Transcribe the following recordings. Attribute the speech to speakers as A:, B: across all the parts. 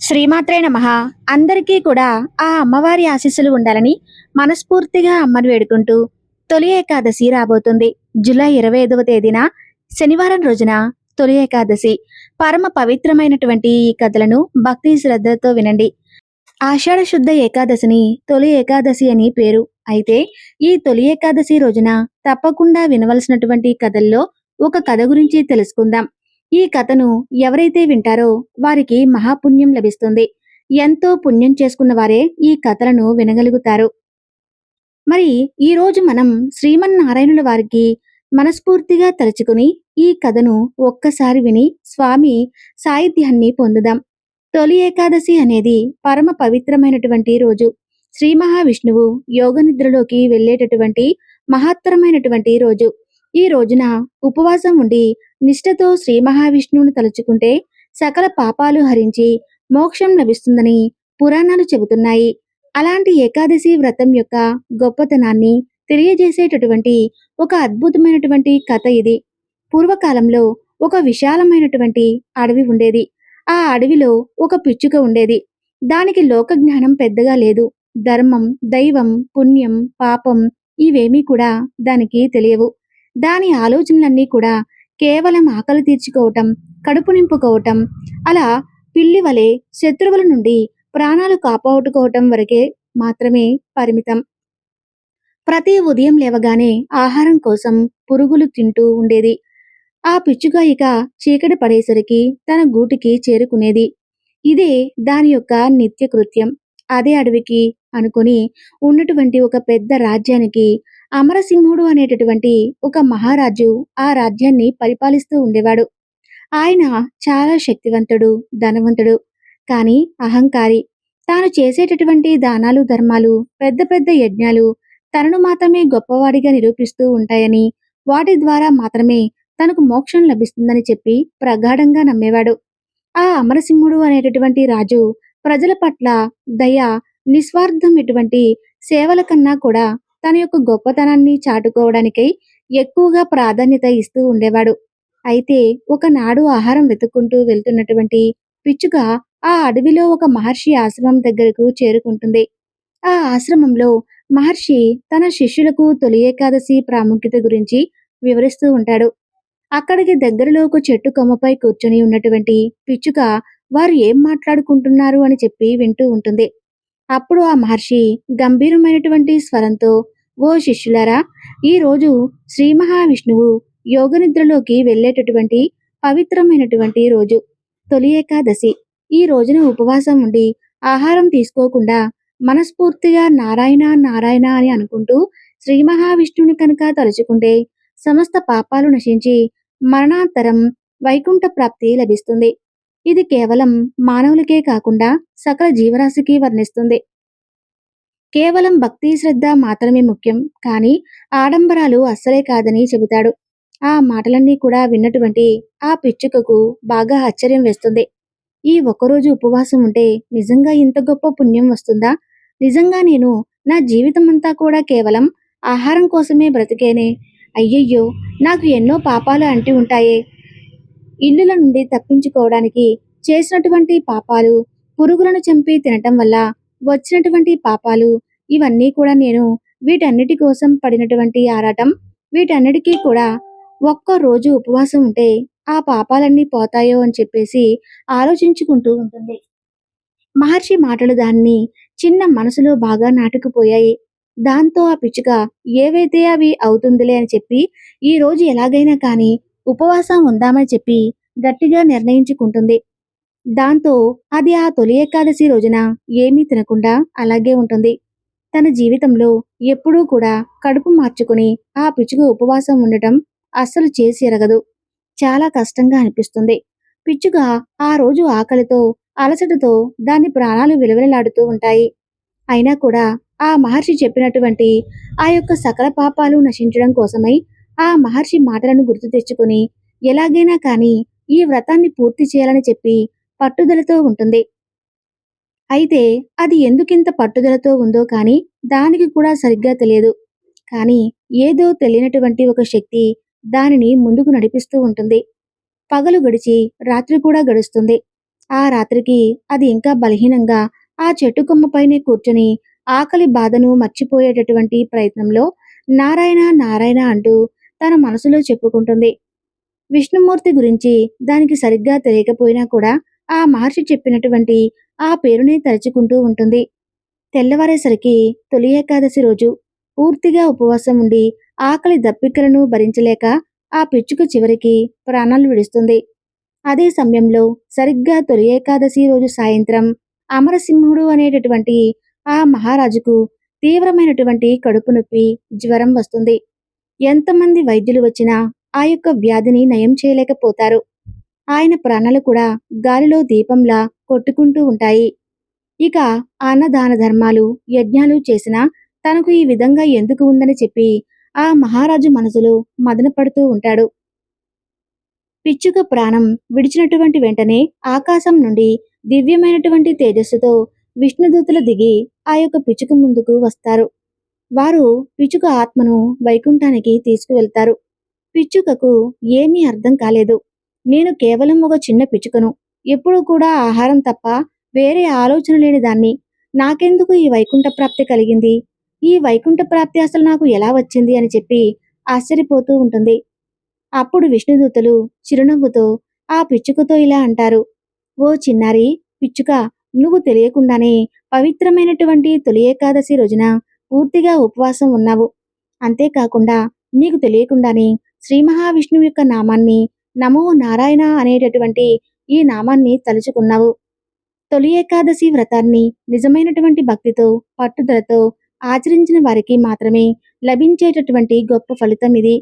A: శ్రీమాత్రే నమః. అందరికీ కూడా ఆ అమ్మవారి ఆశీస్సులు ఉండాలని మనస్ఫూర్తిగా అమ్మను వేడుకుంటూ తొలి ఏకాదశి రాబోతుంది. జూలై 25వ తేదీన శనివారం రోజున తొలి ఏకాదశి. పరమ పవిత్రమైనటువంటి ఈ కథలను భక్తి శ్రద్ధతో వినండి. ఆషాఢ శుద్ధ ఏకాదశిని తొలి ఏకాదశి అని పేరు. అయితే ఈ తొలి ఏకాదశి రోజున తప్పకుండా వినవలసినటువంటి కథల్లో ఒక కథ గురించి తెలుసుకుందాం. ఈ కథను ఎవరైతే వింటారో వారికి మహాపుణ్యం లభిస్తుంది. ఎంతో పుణ్యం చేసుకున్న వారే ఈ కథలను వినగలుగుతారు. మరి ఈ రోజు మనం శ్రీమన్నారాయణుల వారికి మనస్ఫూర్తిగా తలుచుకుని ఈ కథను ఒక్కసారి విని స్వామి సాయుధ్యాన్ని పొందుదాం. తొలి ఏకాదశి అనేది పరమ పవిత్రమైనటువంటి రోజు. శ్రీ మహావిష్ణువు యోగ నిద్రలోకి వెళ్ళేటటువంటి మహత్తరమైనటువంటి రోజు. ఈ రోజున ఉపవాసం ఉండి నిష్ఠతో శ్రీ మహావిష్ణువును తలుచుకుంటే సకల పాపాలు హరించి మోక్షం లభిస్తుందని పురాణాలు చెబుతున్నాయి. అలాంటి ఏకాదశి వ్రతం యొక్క గొప్పతనాన్ని తెలియజేసేటటువంటి ఒక అద్భుతమైనటువంటి కథ ఇది. పూర్వకాలంలో ఒక విశాలమైనటువంటి అడవి ఉండేది. ఆ అడవిలో ఒక పిచ్చుక ఉండేది. దానికి లోక జ్ఞానం పెద్దగా లేదు. ధర్మం, దైవం, పుణ్యం, పాపం ఇవేమీ కూడా దానికి తెలియవు. దాని ఆలోచనలన్నీ కూడా కేవలం ఆకలి తీర్చుకోవటం, కడుపు నింపుకోవటం, అలా పిల్లి వలె శత్రువుల నుండి ప్రాణాలు కాపాడుకోవటం వరకే మాత్రమే పరిమితం. ప్రతి ఉదయం లేవగానే ఆహారం కోసం పురుగులు తింటూ ఉండేది. ఆ పిచ్చుక ఇక చీకటి పడేసరికి తన గూటికి చేరుకునేది. ఇదే దాని యొక్క నిత్య కృత్యం. అదే అడవికి అనుకుని ఉన్నటువంటి ఒక పెద్ద రాజ్యానికి అమరసింహుడు అనేటటువంటి ఒక మహారాజు ఆ రాజ్యాన్ని పరిపాలిస్తూ ఉండేవాడు. ఆయన చాలా శక్తివంతుడు, ధనవంతుడు, కానీ అహంకారి. తాను చేసేటటువంటి దానాలు, ధర్మాలు, పెద్ద పెద్ద యజ్ఞాలు తనను మాత్రమే గొప్పవాడిగా నిరూపిస్తూ ఉంటాయని, వాటి ద్వారా మాత్రమే తనకు మోక్షం లభిస్తుందని చెప్పి ప్రగాఢంగా నమ్మేవాడు. ఆ అమరసింహుడు అనేటటువంటి రాజు ప్రజల పట్ల దయ, నిస్వార్థం ఎటువంటి సేవల కన్నా కూడా తన యొక్క గొప్పతనాన్ని చాటుకోవడానికై ఎక్కువగా ప్రాధాన్యత ఇస్తూ ఉండేవాడు. అయితే ఒకనాడు ఆహారం వెతుక్కుంటూ వెళ్తున్నటువంటి పిచ్చుక ఆ అడవిలో ఒక మహర్షి ఆశ్రమం దగ్గరకు చేరుకుంటుంది. ఆ ఆశ్రమంలో మహర్షి తన శిష్యులకు తొలి ఏకాదశి ప్రాముఖ్యత గురించి వివరిస్తూ ఉంటాడు. అక్కడికి దగ్గరలో ఒక చెట్టు కొమ్మపై కూర్చొని ఉన్నటువంటి పిచ్చుక వారు ఏం మాట్లాడుకుంటున్నారు అని చెప్పి వింటూ ఉంటుంది. అప్పుడు ఆ మహర్షి గంభీరమైనటువంటి స్వరంతో, ఓ శిష్యులారా, ఈ రోజు శ్రీ మహావిష్ణువు యోగ నిద్రలోకి వెళ్ళేటటువంటి పవిత్రమైనటువంటి రోజు, తొలి ఏకాదశి. ఈ రోజున ఉపవాసం ఉండి ఆహారం తీసుకోకుండా మనస్ఫూర్తిగా నారాయణ నారాయణ అని అనుకుంటూ శ్రీ మహావిష్ణువుని కనుక తలుచుకుంటే సమస్త పాపాలు నశించి మరణాంతరం వైకుంఠ ప్రాప్తి లభిస్తుంది. ఇది కేవలం మానవులకే కాకుండా సకల జీవరాశికి వర్ణిస్తుంది. కేవలం భక్తి శ్రద్ధ మాత్రమే ముఖ్యం, కానీ ఆడంబరాలు అస్సలే కాదని చెబుతాడు. ఆ మాటలన్నీ కూడా విన్నటువంటి ఆ పిచ్చుకకు బాగా ఆశ్చర్యం వేస్తుంది. ఈ ఒక్కరోజు ఉపవాసం ఉంటే నిజంగా ఇంత గొప్ప పుణ్యం వస్తుందా? నిజంగా నేను నా జీవితం అంతా కూడా కేవలం ఆహారం కోసమే బ్రతికేనే. అయ్యయ్యో, నాకు ఎన్నో పాపాలు అంటి ఉంటాయే. ఇల్లుల నుండి తప్పించుకోవడానికి చేసినటువంటి పాపాలు, పురుగులను చంపి తినటం వల్ల వచ్చినటువంటి పాపాలు, ఇవన్నీ కూడా నేను వీటన్నిటి కోసం పడినటువంటి ఆరాటం, వీటన్నిటికీ కూడా ఒక్క రోజు ఉపవాసం ఉంటే ఆ పాపాలన్నీ పోతాయో అని చెప్పేసి ఆలోచించుకుంటూ ఉంటుంది. మహర్షి మాటలు దాన్ని చిన్న మనసులో బాగా నాటుకుపోయాయి. దాంతో ఆ పిచ్చుక ఏవైతే అవి అవుతుందిలే అని చెప్పి ఈ రోజు ఎలాగైనా కానీ ఉపవాసం ఉందామని చెప్పి గట్టిగా నిర్ణయించుకుంటుంది. దాంతో అది ఆ తొలి ఏకాదశి రోజున ఏమీ తినకుండా అలాగే ఉంటుంది. తన జీవితంలో ఎప్పుడూ కూడా కడుపు మార్చుకుని ఆ పిచ్చుక ఉపవాసం ఉండటం అస్సలు చేసి ఎరగదు. చాలా కష్టంగా అనిపిస్తుంది. పిచ్చుక ఆ రోజు ఆకలితో, అలసటతో దాని ప్రాణాలు విలవిలలాడుతూ ఉంటాయి. అయినా కూడా ఆ మహర్షి చెప్పినటువంటి ఆ యొక్క సకల పాపాలు నశించడం కోసమై ఆ మహర్షి మాటలను గుర్తు తెచ్చుకుని ఎలాగైనా కానీ ఈ వ్రతాన్ని పూర్తి చేయాలని చెప్పి పట్టుదలతో ఉంటుంది. అయితే అది ఎందుకింత పట్టుదలతో ఉందో కానీ దానికి కూడా సరిగ్గా తెలియదు. కానీ ఏదో తెలియనటువంటి ఒక శక్తి దానిని ముందుకు నడిపిస్తూ ఉంటుంది. పగలు గడిచి రాత్రి కూడా గడుస్తుంది. ఆ రాత్రికి అది ఇంకా బలహీనంగా ఆ చెట్టు కొమ్మపైనే కూర్చొని ఆకలి బాధను మర్చిపోయేటటువంటి ప్రయత్నంలో నారాయణ నారాయణ అంటూ తన మనసులో చెప్పుకుంటుంది. విష్ణుమూర్తి గురించి దానికి సరిగ్గా తెలియకపోయినా కూడా ఆ మహర్షి చెప్పినటువంటి ఆ పేరునే తలుచుకుంటూ ఉంటుంది. తెల్లవారేసరికి తొలి ఏకాదశి రోజు పూర్తిగా ఉపవాసం ఉండి ఆకలి దప్పికలను భరించలేక ఆ పిచ్చుక చివరికి ప్రాణాలు విడుస్తుంది. అదే సమయంలో సరిగ్గా తొలి ఏకాదశి రోజు సాయంత్రం అమరసింహుడు అనేటటువంటి ఆ మహారాజుకు తీవ్రమైనటువంటి కడుపు నొప్పి, జ్వరం వస్తుంది. ఎంతమంది వైద్యులు వచ్చినా ఆ యొక్క వ్యాధిని నయం చేయలేకపోతారు. ఆయన ప్రాణాలు కూడా గాలిలో దీపంలా కొట్టుకుంటూ ఉంటాయి. ఇక అన్నదాన ధర్మాలు, యజ్ఞాలు చేసినా తనకు ఈ విధంగా ఎందుకు ఉందని చెప్పి ఆ మహారాజు మనసులో మదనపడుతూ ఉంటాడు. పిచ్చుక ప్రాణం విడిచినటువంటి వెంటనే ఆకాశం నుండి దివ్యమైనటువంటి తేజస్సుతో విష్ణుదూతలు దిగి ఆ యొక్క పిచ్చుక ముందుకు వస్తారు. వారు పిచ్చుక ఆత్మను వైకుంఠానికి తీసుకువెళ్తారు. పిచ్చుకకు ఏమీ అర్థం కాలేదు. నేను కేవలం ఒక చిన్న పిచ్చుకను. ఎప్పుడూ కూడా ఆహారం తప్ప వేరే ఆలోచన లేని దాన్ని. నాకెందుకు ఈ వైకుంఠ ప్రాప్తి కలిగింది? ఈ వైకుంఠ ప్రాప్తి అసలు నాకు ఎలా వచ్చింది అని చెప్పి ఆశ్చర్యపోతూ ఉంటుంది. అప్పుడు విష్ణుదూతలు చిరునవ్వుతో ఆ పిచ్చుకతో ఇలా అంటారు. ఓ చిన్నారి పిచ్చుక, నువ్వు తెలియకుండానే పవిత్రమైనటువంటి తొలి ఏకాదశి రోజున పూర్తిగా ఉపవాసం ఉన్నావు. అంతేకాకుండా నీకు తెలియకుండానే శ్రీ మహావిష్ణువు యొక్క నామాన్ని, నమో నారాయణ అనేటటువంటి ఈ నామాన్ని తలుచుకున్నావు. తొలి ఏకాదశి వ్రతాన్ని నిజమైనటువంటి భక్తితో, పట్టుదలతో ఆచరించిన వారికి మాత్రమే లభించేటటువంటి గొప్ప ఫలితం ఇది.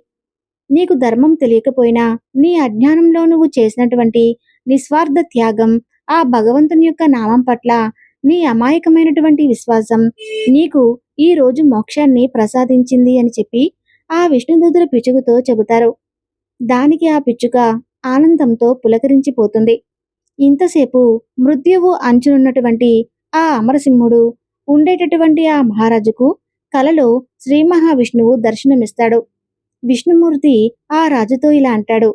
A: నీకు ధర్మం తెలియకపోయినా నీ అజ్ఞానంలో నువ్వు చేసినటువంటి నిస్వార్థ త్యాగం, ఆ భగవంతుని యొక్క నామం పట్ల నీ అమాయకమైనటువంటి విశ్వాసం నీకు ఈ రోజు మోక్షాన్ని ప్రసాదించింది అని చెప్పి ఆ విష్ణుదూతుల పిచ్చుకతో చెబుతారు. దానికి ఆ పిచ్చుక ఆనందంతో పులకరించిపోతుంది. ఇంతసేపు మృత్యువు అంచునున్నటువంటి ఆ అమరసింహుడు ఉండేటటువంటి ఆ మహారాజుకు కలలో శ్రీ మహావిష్ణువు దర్శనమిస్తాడు. విష్ణుమూర్తి ఆ రాజుతో ఇలా అంటాడు.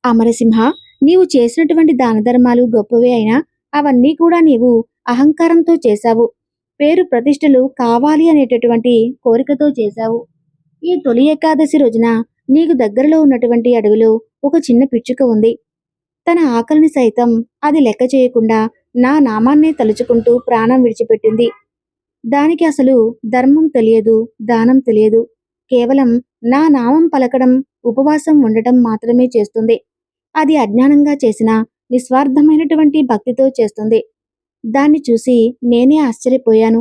A: అమరసింహ, నీవు చేసినటువంటి దానధర్మాలు గొప్పవే అయినా అవన్నీ కూడా నీవు అహంకారంతో చేశావు. పేరు ప్రతిష్టలు కావాలి అనేటటువంటి కోరికతో చేశావు. ఈ తొలి ఏకాదశి రోజున నీకు దగ్గరలో ఉన్నటువంటి అడవిలో ఒక చిన్న పిచ్చుక ఉంది. తన ఆకలిని సైతం అది లెక్క చేయకుండా నా నామాన్నే తలుచుకుంటూ ప్రాణం విడిచిపెట్టింది. దానికి అసలు ధర్మం తెలియదు, దానం తెలియదు. కేవలం నా నామం పలకడం, ఉపవాసం ఉండటం మాత్రమే చేస్తుంది. అది అజ్ఞానంగా చేసిన నిస్వార్థమైనటువంటి భక్తితో చేస్తుంది. దాన్ని చూసి నేనే ఆశ్చర్యపోయాను.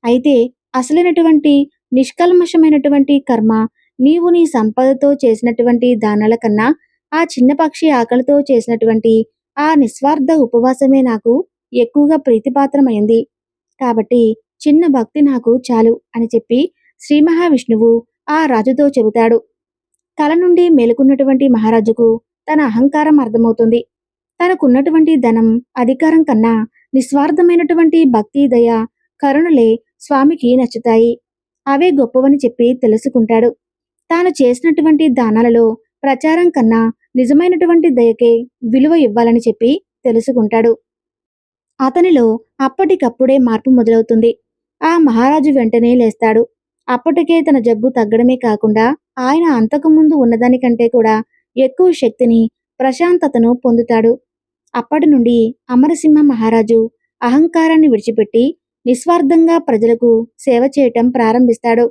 A: అయితే అసలైనటువంటి నిష్కల్మషమైనటువంటి కర్మ నీవు నీ సంపదతో చేసినటువంటి దానాల కన్నా ఆ చిన్న పక్షి ఆకలితో చేసినటువంటి ఆ నిస్వార్థ ఉపవాసమే నాకు ఎక్కువగా ప్రీతిపాత్రమైంది. కాబట్టి చిన్న భక్తి నాకు చాలు అని చెప్పి శ్రీ మహావిష్ణువు ఆ రాజుతో చెబుతాడు. కల నుండి మేలుకున్నటువంటి మహారాజుకు తన అహంకారం అర్థమవుతుంది. తనకున్నటువంటి ధనం, అధికారం కన్నా నిస్వార్థమైనటువంటి భక్తి, దయ, కరుణలే స్వామికి నచ్చుతాయి. అవే గొప్పవని చెప్పి తెలుసుకుంటాడు. తాను చేసినటువంటి దానాలలో ప్రచారం కన్నా నిజమైనటువంటి దయకే విలువ ఇవ్వాలని చెప్పి తెలుసుకుంటాడు. అతనిలో అప్పటికప్పుడే మార్పు మొదలవుతుంది. ఆ మహారాజు వెంటనే లేస్తాడు. అప్పటికే తన జబ్బు తగ్గడమే కాకుండా ఆయన అంతకుముందు ఉన్నదానికంటే కూడా ఎక్కువ శక్తిని, ప్రశాంతతను పొందుతాడు. అప్పటి నుండి అమరసింహ మహారాజు అహంకారాన్ని విడిచిపెట్టి నిస్వార్థంగా ప్రజలకు సేవ చేయటం ప్రారంభిస్తాడు.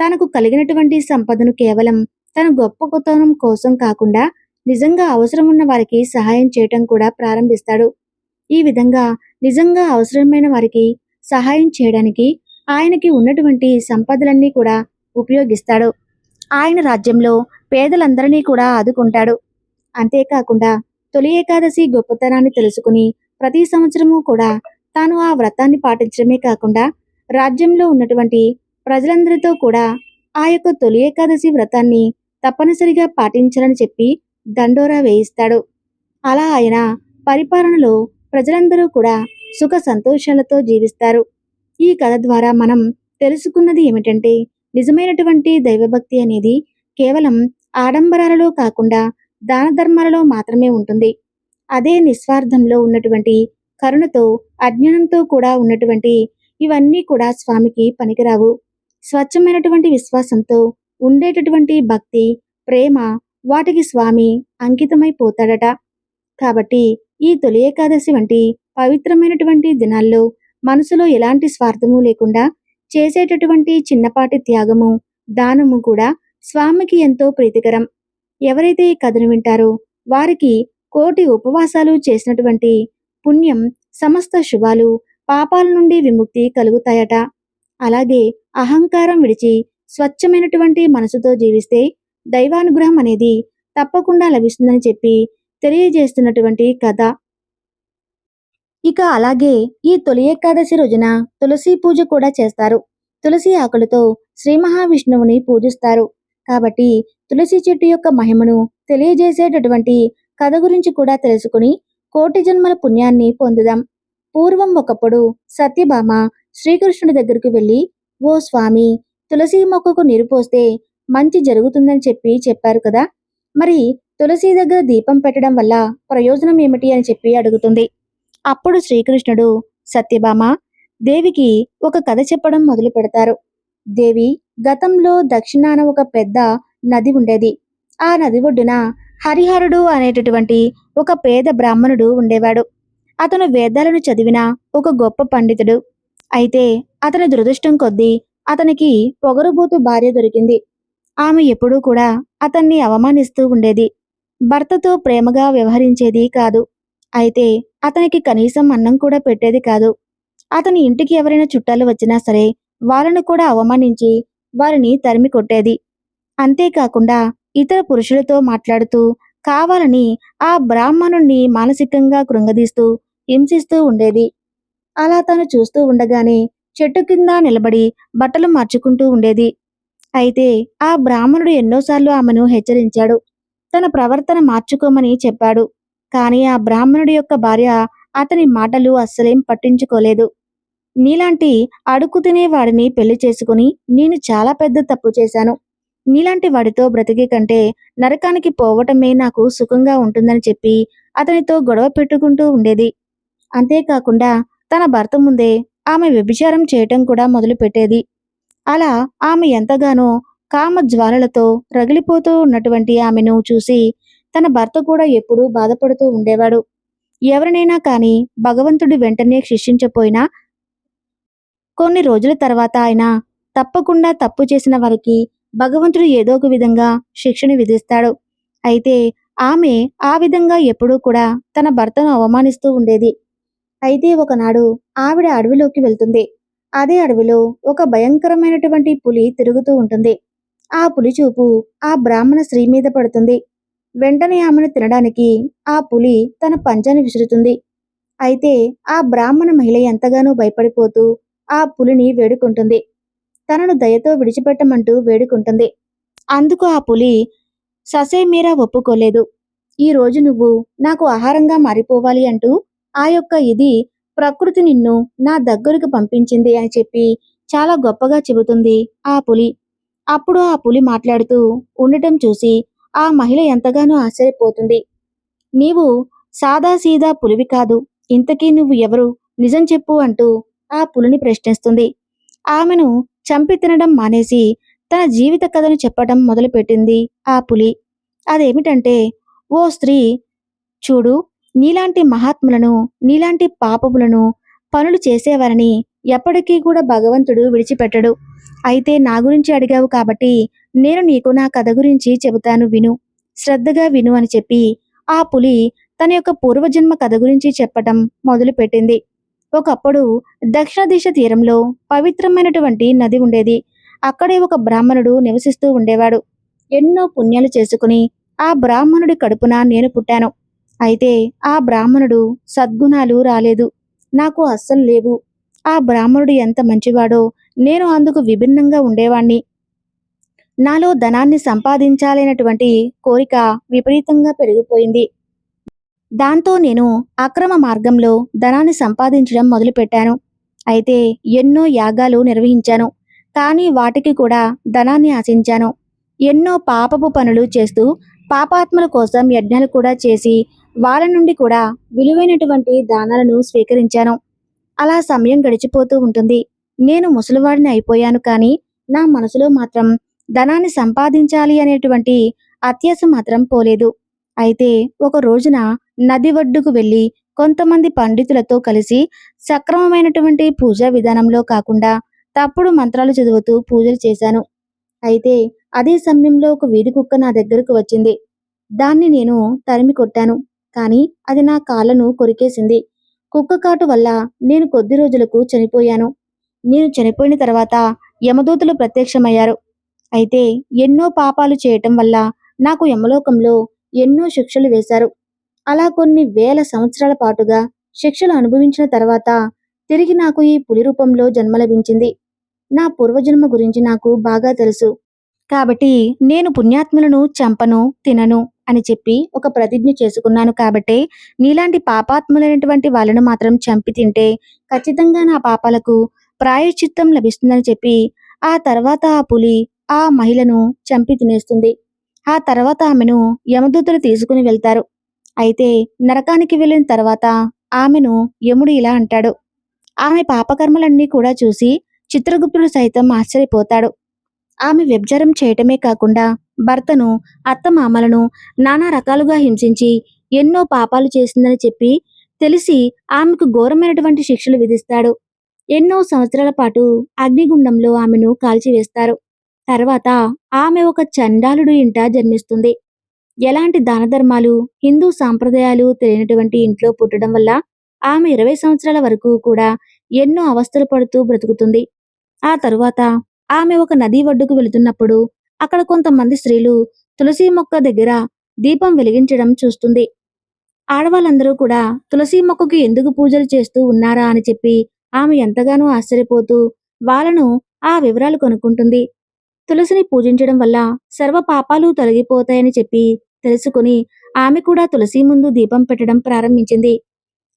A: తనకు కలిగినటువంటి సంపదను కేవలం తన గొప్పతనం కోసం కాకుండా నిజంగా అవసరమున్న వారికి సహాయం చేయటం కూడా ప్రారంభిస్తాడు. ఈ విధంగా నిజంగా అవసరమైన వారికి సహాయం చేయడానికి ఆయనకి ఉన్నటువంటి సంపదలన్నీ కూడా ఉపయోగిస్తాడు. ఆయన రాజ్యంలో పేదలందరినీ కూడా ఆదుకుంటాడు. అంతేకాకుండా తొలి ఏకాదశి గొప్పతనాన్ని తెలుసుకుని ప్రతి సంవత్సరము కూడా తాను ఆ వ్రతాన్ని పాటించడమే కాకుండా రాజ్యంలో ఉన్నటువంటి ప్రజలందరితో కూడా ఆ యొక్క తొలి ఏకాదశి వ్రతాన్ని తప్పనిసరిగా పాటించాలని చెప్పి దండోరా వేయిస్తాడు. అలా ఆయన పరిపాలనలో ప్రజలందరూ కూడా సుఖ సంతోషాలతో జీవిస్తారు. ఈ కథ ద్వారా మనం తెలుసుకున్నది ఏమిటంటే, నిజమైనటువంటి దైవభక్తి అనేది కేవలం ఆడంబరాలలో కాకుండా దాన ధర్మాలలో మాత్రమే ఉంటుంది. అదే నిస్వార్థంలో ఉన్నటువంటి కరుణతో, అజ్ఞానంతో కూడా ఉన్నటువంటి ఇవన్నీ కూడా స్వామికి పనికిరావు. స్వచ్ఛమైనటువంటి విశ్వాసంతో ఉండేటటువంటి భక్తి, ప్రేమ వాటికి స్వామి అంకితమైపోతాడట. కాబట్టి ఈ తొలి ఏకాదశి వంటి పవిత్రమైనటువంటి దినాల్లో మనసులో ఎలాంటి స్వార్థము లేకుండా చేసేటటువంటి చిన్నపాటి త్యాగము, దానము కూడా స్వామికి ఎంతో ప్రీతికరం. ఎవరైతే ఈ కథను వింటారో వారికి కోటి ఉపవాసాలు చేసినటువంటి పుణ్యం, సమస్త శుభాలు, పాపాల నుండి విముక్తి కలుగుతాయట. అలాగే అహంకారం విడిచి స్వచ్ఛమైనటువంటి మనసుతో జీవిస్తే దైవానుగ్రహం అనేది తప్పకుండా లభిస్తుందని చెప్పి తెలియజేస్తున్నటువంటి కథ. ఇక అలాగే ఈ తొలి ఏకాదశి రోజున తులసి పూజ కూడా చేస్తారు. తులసి ఆకులతో శ్రీ మహావిష్ణువుని పూజిస్తారు. కాబట్టి తులసి చెట్టు యొక్క మహిమను తెలియజేసేటటువంటి కథ గురించి కూడా తెలుసుకుని కోటి జన్మల పుణ్యాన్ని పొందుదాం. పూర్వం ఒకప్పుడు సత్యభామ శ్రీకృష్ణుడి దగ్గరకు వెళ్ళి, ఓ స్వామి, తులసి మొక్కకు నీరు పోస్తే మంచి జరుగుతుందని చెప్పారు కదా, మరి తులసి దగ్గర దీపం పెట్టడం వల్ల ప్రయోజనం ఏమిటి అని చెప్పి అడుగుతుంది. అప్పుడు శ్రీకృష్ణుడు, సత్యభామ, దేవికి ఒక కథ చెప్పడం మొదలు పెడతారు. దేవి, గతంలో దక్షిణాన ఒక పెద్ద నది ఉండేది. ఆ నది ఒడ్డున హరిహరుడు అనేటటువంటి ఒక పేద బ్రాహ్మణుడు ఉండేవాడు. అతను వేదాలను చదివిన ఒక గొప్ప పండితుడు. అయితే అతని దురదృష్టం కొద్దీ అతనికి పొగరుబోతు భార్య దొరికింది. ఆమె ఎప్పుడూ కూడా అతన్ని అవమానిస్తూ ఉండేది. భర్తతో ప్రేమగా వ్యవహరించేది కాదు. అయితే అతనికి కనీసం అన్నం కూడా పెట్టేది కాదు. అతని ఇంటికి ఎవరైనా చుట్టాలు వచ్చినా సరే వాళ్ళను కూడా అవమానించి వారిని తరిమి కొట్టేది. అంతేకాకుండా ఇతర పురుషులతో మాట్లాడుతూ కావాలని ఆ బ్రాహ్మణుణ్ణి మానసికంగా కృంగదీస్తూ హింసిస్తూ ఉండేది. అలా తను చూస్తూ ఉండగానే చెట్టు కింద నిలబడి బట్టలు మార్చుకుంటూ ఉండేది. అయితే ఆ బ్రాహ్మణుడు ఎన్నోసార్లు ఆమెను హెచ్చరించాడు, తన ప్రవర్తన మార్చుకోమని చెప్పాడు. కానీ ఆ బ్రాహ్మణుడి యొక్క భార్య అతని మాటలు అస్సలేం పట్టించుకోలేదు. నీలాంటి అడుగు తినే వాడిని పెళ్లి చేసుకుని నేను చాలా పెద్ద తప్పు చేశాను. నీలాంటి వాడితో బ్రతికే కంటే నరకానికి పోవటమే నాకు సుఖంగా ఉంటుందని చెప్పి అతనితో గొడవ పెట్టుకుంటూ ఉండేది. అంతేకాకుండా తన భర్త ముందే ఆమె వ్యభిచారం చేయటం కూడా మొదలు పెట్టేది. అలా ఆమె ఎంతగానో కామ జ్వాలలతో రగిలిపోతూ ఉన్నటువంటి ఆమెను చూసి తన భర్త కూడా ఎప్పుడూ బాధపడుతూ ఉండేవాడు. ఎవరినైనా కానీ భగవంతుడు వెంటనే శిక్షించపోయినా కొన్ని రోజుల తర్వాత ఆయన తప్పకుండా తప్పు చేసిన వారికి భగవంతుడు ఏదో ఒక విధంగా శిక్షను విధిస్తాడు. అయితే ఆమె ఆ విధంగా ఎప్పుడూ కూడా తన భర్తను అవమానిస్తూ ఉండేది. అయితే ఒకనాడు ఆవిడ అడవిలోకి వెళ్తుంది. అదే అడవిలో ఒక భయంకరమైనటువంటి పులి తిరుగుతూ ఉంటుంది. ఆ పులి చూపు ఆ బ్రాహ్మణ స్త్రీ మీద పడుతుంది. వెంటనే ఆమెను తినడానికి ఆ పులి తన పంజాని విసురుతుంది. అయితే ఆ బ్రాహ్మణ మహిళ ఎంతగానో భయపడిపోతూ ఆ పులిని వేడుకుంటుంది. తనను దయతో విడిచిపెట్టమంటూ వేడుకుంటుంది. అందుకు ఆ పులి ససేమీరా ఒప్పుకోలేదు. ఈ రోజు నువ్వు నాకు ఆహారంగా మారిపోవాలి అంటూ ఆ యొక్క ఇది ప్రకృతి నిన్ను నా దగ్గరకు పంపించింది అని చెప్పి చాలా గొప్పగా చెబుతుంది ఆ పులి. అప్పుడు ఆ పులి మాట్లాడుతూ ఉండటం చూసి ఆ మహిళ ఎంతగానో ఆశ్చర్యపోతుంది. నీవు సాదాసీదా పులివి కాదు, ఇంతకీ నువ్వు ఎవరు, నిజం చెప్పు అంటూ ఆ పులిని ప్రశ్నిస్తుంది. ఆమెను చంపి తినడం మానేసి తన జీవిత కథను చెప్పడం మొదలుపెట్టింది ఆ పులి. అదేమిటంటే, ఓ స్త్రీ, చూడు, నీలాంటి మహాత్ములను, నీలాంటి పాపములను పనులు చేసేవారని ఎప్పటికీ కూడా భగవంతుడు విడిచిపెట్టడు. అయితే నా గురించి అడిగావు కాబట్టి నేను నీకు నా కథ గురించి చెబుతాను, విను, శ్రద్ధగా విను అని చెప్పి ఆ పులి తన యొక్క పూర్వజన్మ కథ గురించి చెప్పటం మొదలుపెట్టింది. ఒకప్పుడు దక్షిణ దిశ తీరంలో పవిత్రమైనటువంటి నది ఉండేది. అక్కడే ఒక బ్రాహ్మణుడు నివసిస్తూ ఉండేవాడు. ఎన్నో పుణ్యాలు చేసుకుని ఆ బ్రాహ్మణుడి కడుపున నేను పుట్టాను. అయితే ఆ బ్రాహ్మణుడు సద్గుణాలు రాలేదు, నాకు అస్సలు లేవు. ఆ బ్రాహ్మణుడు ఎంత మంచివాడో నేను అందుకు విభిన్నంగా ఉండేవాణ్ణి. నాలో ధనాన్ని సంపాదించాలనేటువంటి కోరిక విపరీతంగా పెరిగిపోయింది. దాంతో నేను అక్రమ మార్గంలో ధనాన్ని సంపాదించడం మొదలుపెట్టాను. అయితే ఎన్నో యాగాలు నిర్వహించాను, కానీ వాటికి కూడా ధనాన్ని ఆశించాను. ఎన్నో పాపపు పనులు చేస్తూ పాపాత్ముల కోసం యజ్ఞాలు కూడా చేసి వాళ్ళ నుండి కూడా విలువైనటువంటి దానాలను స్వీకరించాను. అలా సమయం గడిచిపోతూ ఉంటుంది. నేను ముసలివాడిని అయిపోయాను కానీ, నా మనసులో మాత్రం ధనాన్ని సంపాదించాలి అనేటువంటి అత్యాశ మాత్రం పోలేదు. అయితే ఒక రోజున నది ఒడ్డుకు వెళ్ళి కొంతమంది పండితులతో కలిసి సక్రమమైనటువంటి పూజా విధానంలో కాకుండా తప్పుడు మంత్రాలు చదువుతూ పూజలు చేశాను. అయితే అదే సమయంలో ఒక వీధి కుక్క నా దగ్గరకు వచ్చింది. దాన్ని నేను తరిమి కొట్టాను. కానీ అది నా కాళ్ళను కొరికేసింది. కుక్క కాటు వల్ల నేను కొద్ది రోజులకు చనిపోయాను. నేను చనిపోయిన తర్వాత యమదూతలు ప్రత్యక్షమయ్యారు. అయితే ఎన్నో పాపాలు చేయటం వల్ల నాకు యమలోకంలో ఎన్నో శిక్షలు వేశారు. అలా కొన్ని వేల సంవత్సరాల పాటుగా శిక్షలు అనుభవించిన తర్వాత తిరిగి నాకు ఈ పులి రూపంలో జన్మ లభించింది. నా పూర్వజన్మ గురించి నాకు బాగా తెలుసు. కాబట్టి నేను పుణ్యాత్ములను చంపను, తినను అని చెప్పి ఒక ప్రతిజ్ఞ చేసుకున్నాను కాబట్టే నీలాంటి పాపాత్ములైనటువంటి వాళ్ళను మాత్రం చంపి తింటే ఖచ్చితంగా నా పాపాలకు ప్రాయశ్చిత్తం లభిస్తుందని చెప్పి ఆ తర్వాత ఆ పులి ఆ మహిళను చంపి తినేస్తుంది. ఆ తర్వాత ఆమెను యమదూతలు తీసుకుని వెళ్తారు. అయితే నరకానికి వెళ్ళిన తర్వాత ఆమెను యముడు ఇలా అంటాడు. ఆమె పాపకర్మలన్నీ కూడా చూసి చిత్రగుప్తుడు సైతం ఆశ్చర్యపోతాడు. ఆమె వ్యభిచారం చేయటమే కాకుండా భర్తను, అత్తమామలను నానా రకాలుగా హింసించి ఎన్నో పాపాలు చేసిందని చెప్పి తెలిసి ఆమెకు ఘోరమైనటువంటి శిక్షలు విధిస్తాడు. ఎన్నో సంవత్సరాల పాటు అగ్నిగుండంలో ఆమెను కాల్చివేస్తారు. తర్వాత ఆమె ఒక చండాలుడు ఇంట జన్మిస్తుంది. ఎలాంటి దాన ధర్మాలు, హిందూ సాంప్రదాయాలు తెలియనటువంటి ఇంట్లో పుట్టడం వల్ల ఆమె 20 సంవత్సరాల వరకు కూడా ఎన్నో అవస్థలు పడుతూ బ్రతుకుతుంది. ఆ తరువాత ఆమె ఒక నది ఒడ్డుకు వెళుతున్నప్పుడు అక్కడ కొంతమంది స్త్రీలు తులసి మొక్క దగ్గర దీపం వెలిగించడం చూస్తుంది. ఆడవాళ్ళందరూ కూడా తులసి మొక్కకు ఎందుకు పూజలు చేస్తూ ఉన్నారా అని చెప్పి ఆమె ఎంతగానో ఆశ్చర్యపోతూ వాళ్ళను ఆ వివరాలు కనుక్కుంటుంది. తులసిని పూజించడం వల్ల సర్వ పాపాలు తొలగిపోతాయని చెప్పి తెలుసుకుని ఆమె కూడా తులసి ముందు దీపం పెట్టడం ప్రారంభించింది.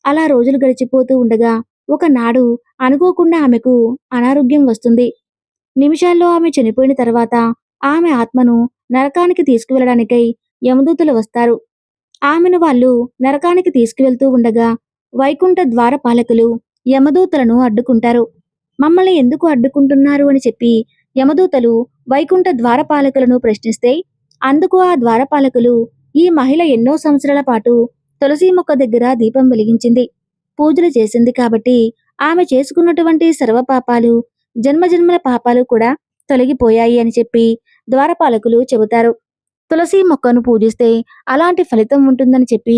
A: అలా రోజులు గడిచిపోతూ ఉండగా ఒకనాడు అనుకోకుండా ఆమెకు అనారోగ్యం వస్తుంది. నిమిషాల్లో ఆమె చనిపోయిన తర్వాత ఆమె ఆత్మను నరకానికి తీసుకువెళ్ళడానికై యమదూతలు వస్తారు. ఆమెను వాళ్ళు నరకానికి తీసుకువెళ్తూ ఉండగా వైకుంఠ ద్వారపాలకులు యమదూతలను అడ్డుకుంటారు. మమ్మల్ని ఎందుకు అడ్డుకుంటున్నారు అని చెప్పి యమదూతలు వైకుంఠ ద్వారపాలకులను ప్రశ్నిస్తే అందుకు ఆ ద్వారపాలకులు ఈ మహిళ ఎన్నో సంవత్సరాల పాటు తులసి మొక్క దగ్గర దీపం వెలిగించింది, పూజలు చేసింది కాబట్టి ఆమె చేసుకున్నటువంటి సర్వపాపాలు, జన్మజన్మల పాపాలు కూడా తొలగిపోయాయి అని చెప్పి ద్వారపాలకులు చెబుతారు. తులసి మొక్కను పూజిస్తే అలాంటి ఫలితం ఉంటుందని చెప్పి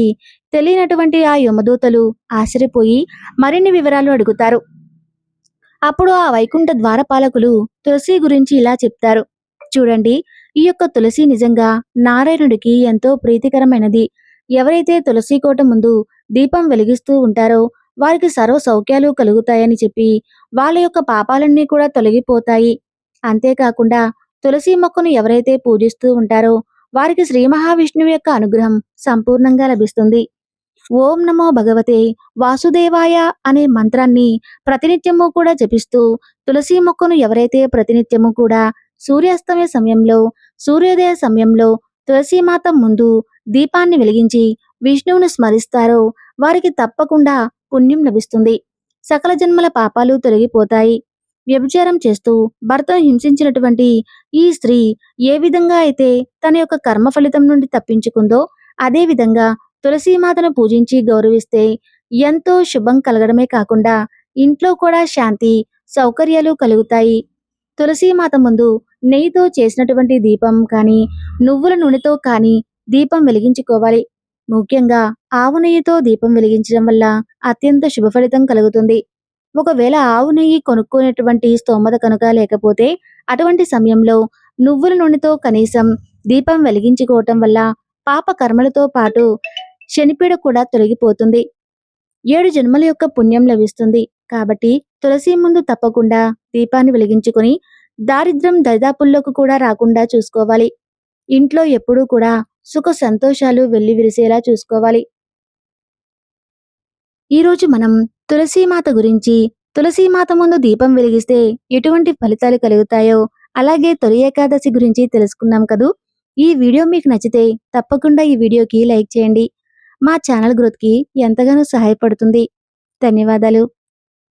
A: తెలియనటువంటి ఆ యమదూతలు ఆశ్చర్యపోయి మరిన్ని వివరాలు అడుగుతారు. అప్పుడు ఆ వైకుంఠ ద్వారపాలకులు తులసి గురించి ఇలా చెప్తారు. చూడండి, ఈ యొక్క తులసి నిజంగా నారాయణుడికి ఎంతో ప్రీతికరమైనది. ఎవరైతే తులసి కోట ముందు దీపం వెలిగిస్తూ ఉంటారో వారికి సర్వ సౌఖ్యాలు కలుగుతాయని చెప్పి వాళ్ళ యొక్క పాపాలన్నీ కూడా తొలగిపోతాయి. అంతేకాకుండా తులసి మొక్కను ఎవరైతే పూజిస్తూ ఉంటారో వారికి శ్రీ మహావిష్ణువు యొక్క అనుగ్రహం సంపూర్ణంగా లభిస్తుంది. ఓం నమో భగవతే వాసుదేవాయ అనే మంత్రాన్ని ప్రతినిత్యము కూడా జపిస్తూ తులసి మొక్కను ఎవరైతే ప్రతినిత్యము కూడా సూర్యాస్తమయ సమయంలో, సూర్యోదయ సమయంలో తులసీమాత ముందు దీపాన్ని వెలిగించి విష్ణువును స్మరిస్తారో వారికి తప్పకుండా పుణ్యం లభిస్తుంది. సకల జన్మల పాపాలు తొలగిపోతాయి. వ్యభిచారం చేస్తూ భర్తను హింసించినటువంటి ఈ స్త్రీ ఏ విధంగా అయితే తన యొక్క కర్మ ఫలితం నుండి తప్పించుకుందో అదే విధంగా తులసీమాతను పూజించి గౌరవిస్తే ఎంతో శుభం కలగడమే కాకుండా ఇంట్లో కూడా శాంతి, సౌకర్యాలు కలుగుతాయి. తులసీమాత ముందు నెయ్యితో చేసినటువంటి దీపం కానీ, నువ్వుల నూనెతో కానీ దీపం వెలిగించుకోవాలి. ముఖ్యంగా ఆవు నెయ్యితో దీపం వెలిగించడం వల్ల అత్యంత శుభ ఫలితం కలుగుతుంది. ఒకవేళ ఆవు నెయ్యి కొనుక్కునేటువంటి స్తోమత కనుక లేకపోతే అటువంటి సమయంలో నువ్వుల నూనెతో కనీసం దీపం వెలిగించుకోవటం వల్ల పాప కర్మలతో పాటు శనిపీడ కూడా తొలగిపోతుంది. 7 జన్మల యొక్క పుణ్యం లభిస్తుంది. కాబట్టి తులసి ముందు తప్పకుండా దీపాన్ని వెలిగించుకొని దారిద్ర్యం దరిదాపుల్లోకి కూడా రాకుండా చూసుకోవాలి. ఇంట్లో ఎప్పుడూ కూడా సుఖ సంతోషాలు వెల్లివిరిసేలా చూసుకోవాలి. ఈరోజు మనం తులసీమాత గురించి, తులసీమాత ముందు దీపం వెలిగిస్తే ఎటువంటి ఫలితాలు కలుగుతాయో, అలాగే తొలి ఏకాదశి గురించి తెలుసుకున్నాం కదూ. ఈ వీడియో మీకు నచ్చితే తప్పకుండా ఈ వీడియోకి లైక్ చేయండి. మా ఛానల్ గ్రోత్‌కి ఎంతగానో సహాయపడుతుంది. ధన్యవాదాలు.